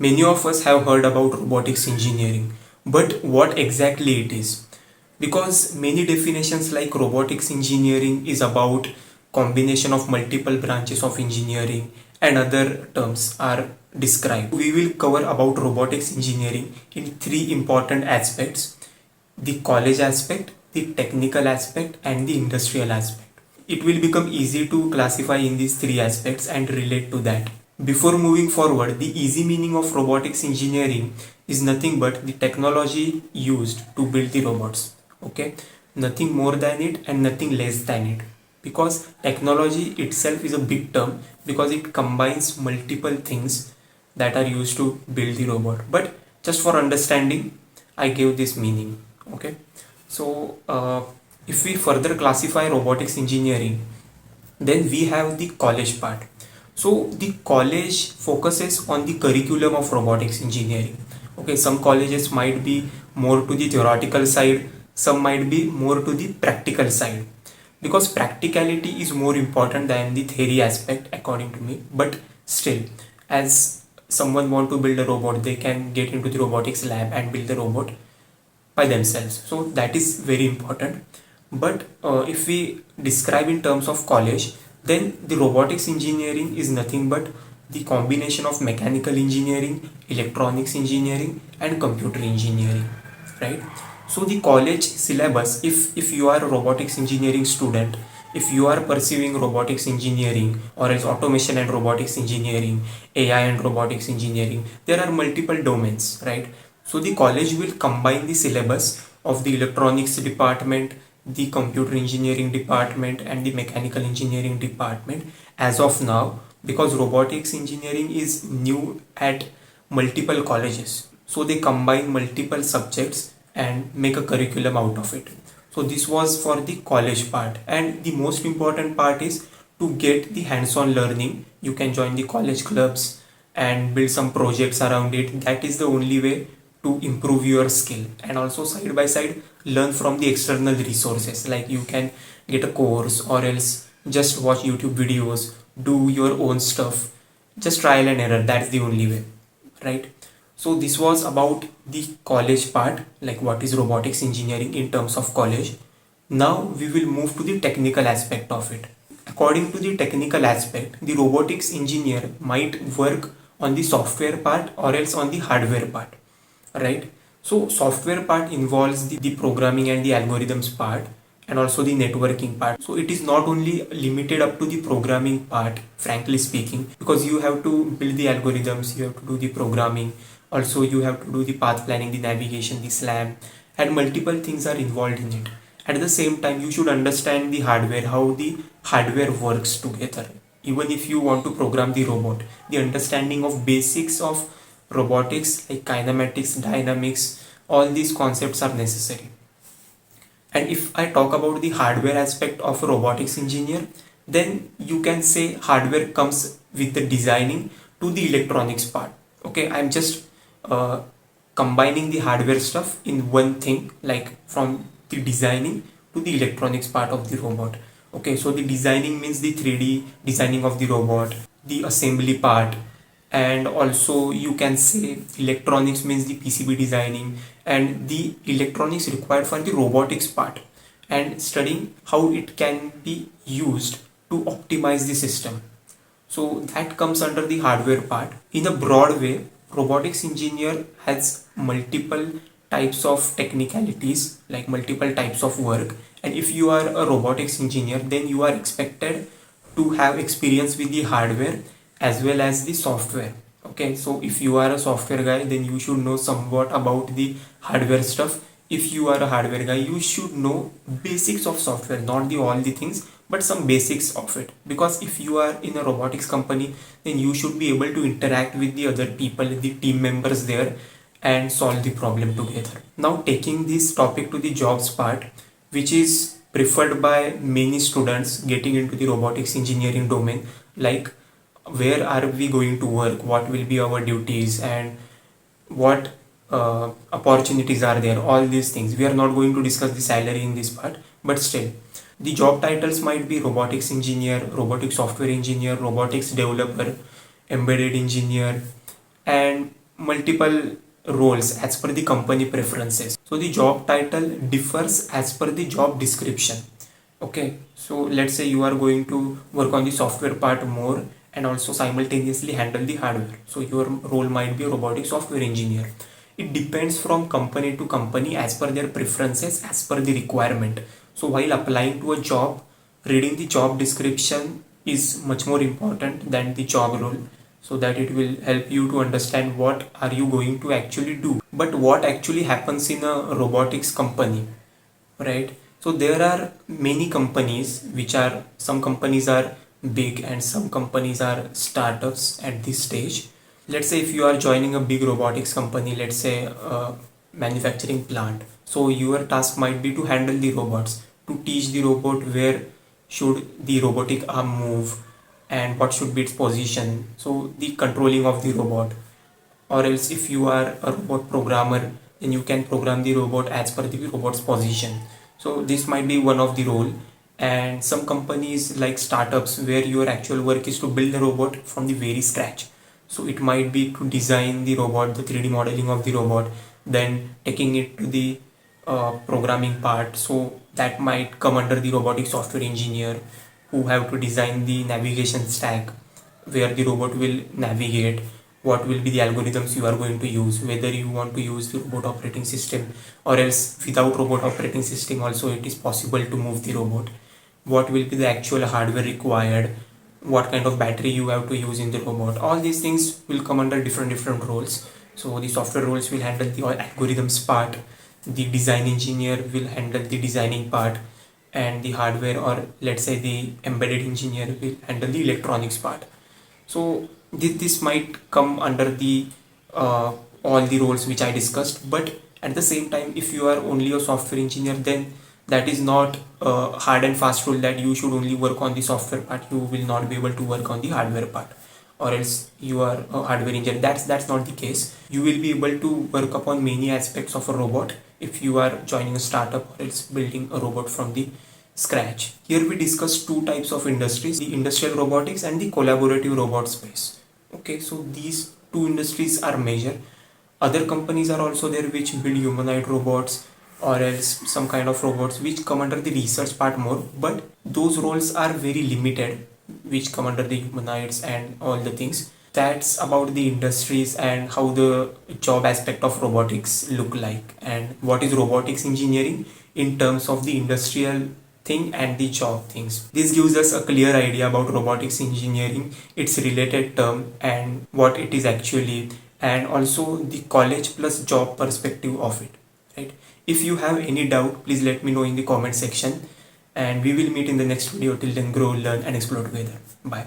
Many of us have heard about robotics engineering, but what exactly it is? Because many definitions like robotics engineering is about combination of multiple branches of engineering and other terms are described. We will cover about robotics engineering in three important aspects: the college aspect, the technical aspect, and the industrial aspect. It will become easy to classify in these three aspects and relate to that. Before moving forward, the easy meaning of robotics engineering is nothing but the technology used to build the robots. Okay, nothing more than it and nothing less than it. Because technology itself is a big term because it combines multiple things that are used to build the robot. But just for understanding, I gave this meaning. Okay, so if we further classify robotics engineering, then we have the college part. So the college focuses on the curriculum of robotics engineering. Okay, some colleges might be more to the theoretical side, some might be more to the practical side, because practicality is more important than the theory aspect according to me. But still, as someone want to build a robot, they can get into the robotics lab and build the robot by themselves, so that is very important. But if we describe in terms of college, then the robotics engineering is nothing but the combination of mechanical engineering, electronics engineering, and computer engineering, right? So the college syllabus, if you are a robotics engineering student, if you are pursuing robotics engineering or else automation and robotics engineering, AI and robotics engineering, there are multiple domains, right? So the college will combine the syllabus of the electronics department, the computer engineering department, and the mechanical engineering department as of now, because robotics engineering is new at multiple colleges. So they combine multiple subjects and make a curriculum out of it. So this was for the college part, and the most important part is to get the hands-on learning. You can join the college clubs and build some projects around it. That is the only way to improve your skill, and also side by side learn from the external resources, like you can get a course or else just watch YouTube videos, do your own stuff, just trial and error. That's the only way, right? So this was about the college part, like what is robotics engineering in terms of college. Now we will move to the technical aspect of it. According to the technical aspect, the robotics engineer might work on the software part or else on the hardware part, right? So software part involves the programming and the algorithms part, and also the networking part. So it is not only limited up to the programming part, frankly speaking, because you have to build the algorithms, you have to do the programming, also you have to do the path planning, the navigation, the SLAM, and multiple things are involved in it. At the same time, you should understand the hardware, how the hardware works together. Even if you want to program the robot, the understanding of basics of robotics like kinematics, dynamics, all these concepts are necessary. And if I talk about the hardware aspect of a robotics engineer, then you can say hardware comes with the designing to the electronics part. Okay, I'm just combining the hardware stuff in one thing, like from the designing to the electronics part of the robot. Okay, so the designing means the 3D designing of the robot, the assembly part, and also you can say electronics means the PCB designing and the electronics required for the robotics part, and studying how it can be used to optimize the system. So that comes under the hardware part. In a broad way, robotics engineer has multiple types of technicalities, like multiple types of work. And if you are a robotics engineer, then you are expected to have experience with the hardware as well as the software. Okay, so if you are a software guy, then you should know somewhat about the hardware stuff. If you are a hardware guy, you should know basics of software, not the all the things, but some basics of it. Because if you are in a robotics company, then you should be able to interact with the other people, the team members there, and solve the problem together. Now taking this topic to the jobs part, which is preferred by many students getting into the robotics engineering domain, like where are we going to work, what will be our duties, and what opportunities are there, all these things. We are not going to discuss the salary in this part, but still the job titles might be robotics engineer, robotics software engineer, robotics developer, embedded engineer, and multiple roles as per the company preferences. So the job title differs as per the job description. Okay, so let's say you are going to work on the software part more and also simultaneously handle the hardware. So your role might be a robotic software engineer. It depends from company to company as per their preferences, as per the requirement. So while applying to a job, reading the job description is much more important than the job role, so that it will help you to understand what are you going to actually do. But what actually happens in a robotics company, right? So there are many companies which are, some companies are big and some companies are startups at this stage. Let's say if you are joining a big robotics company, let's say a manufacturing plant, so your task might be to handle the robots, to teach the robot where should the robotic arm move and what should be its position, so the controlling of the robot. Or else if you are a robot programmer, then you can program the robot as per the robot's position. So this might be one of the role. And some companies like startups where your actual work is to build the robot from the very scratch. So it might be to design the robot, the 3D modeling of the robot, then taking it to the programming part. So that might come under the robotic software engineer, who have to design the navigation stack where the robot will navigate, what will be the algorithms you are going to use, whether you want to use the robot operating system or else without robot operating system also it is possible to move the robot, what will be the actual hardware required, what kind of battery you have to use in the robot. All these things will come under different roles. So the software roles will handle the algorithms part, the design engineer will handle the designing part, and the hardware, or let's say the embedded engineer, will handle the electronics part. So this might come under the all the roles which I discussed. But at the same time, if you are only a software engineer, then that is not a hard and fast rule that you should only work on the software part. You will not be able to work on the hardware part, or else you are a hardware engineer. That's not the case. You will be able to work upon many aspects of a robot if you are joining a startup or else building a robot from the scratch. Here we discuss two types of industries, the industrial robotics and the collaborative robot space. Okay, so these two industries are major. Other companies are also there which build humanoid robots or else some kind of robots which come under the research part more, but those roles are very limited which come under the humanoids and all the things. That's about the industries and how the job aspect of robotics look like, and what is robotics engineering in terms of the industrial thing and the job things. This gives us a clear idea about robotics engineering, its related term and what it is actually, and also the college plus job perspective of it, right? If you have any doubt, please let me know in the comment section, and we will meet in the next video. Till then, grow, learn and explore together. Bye.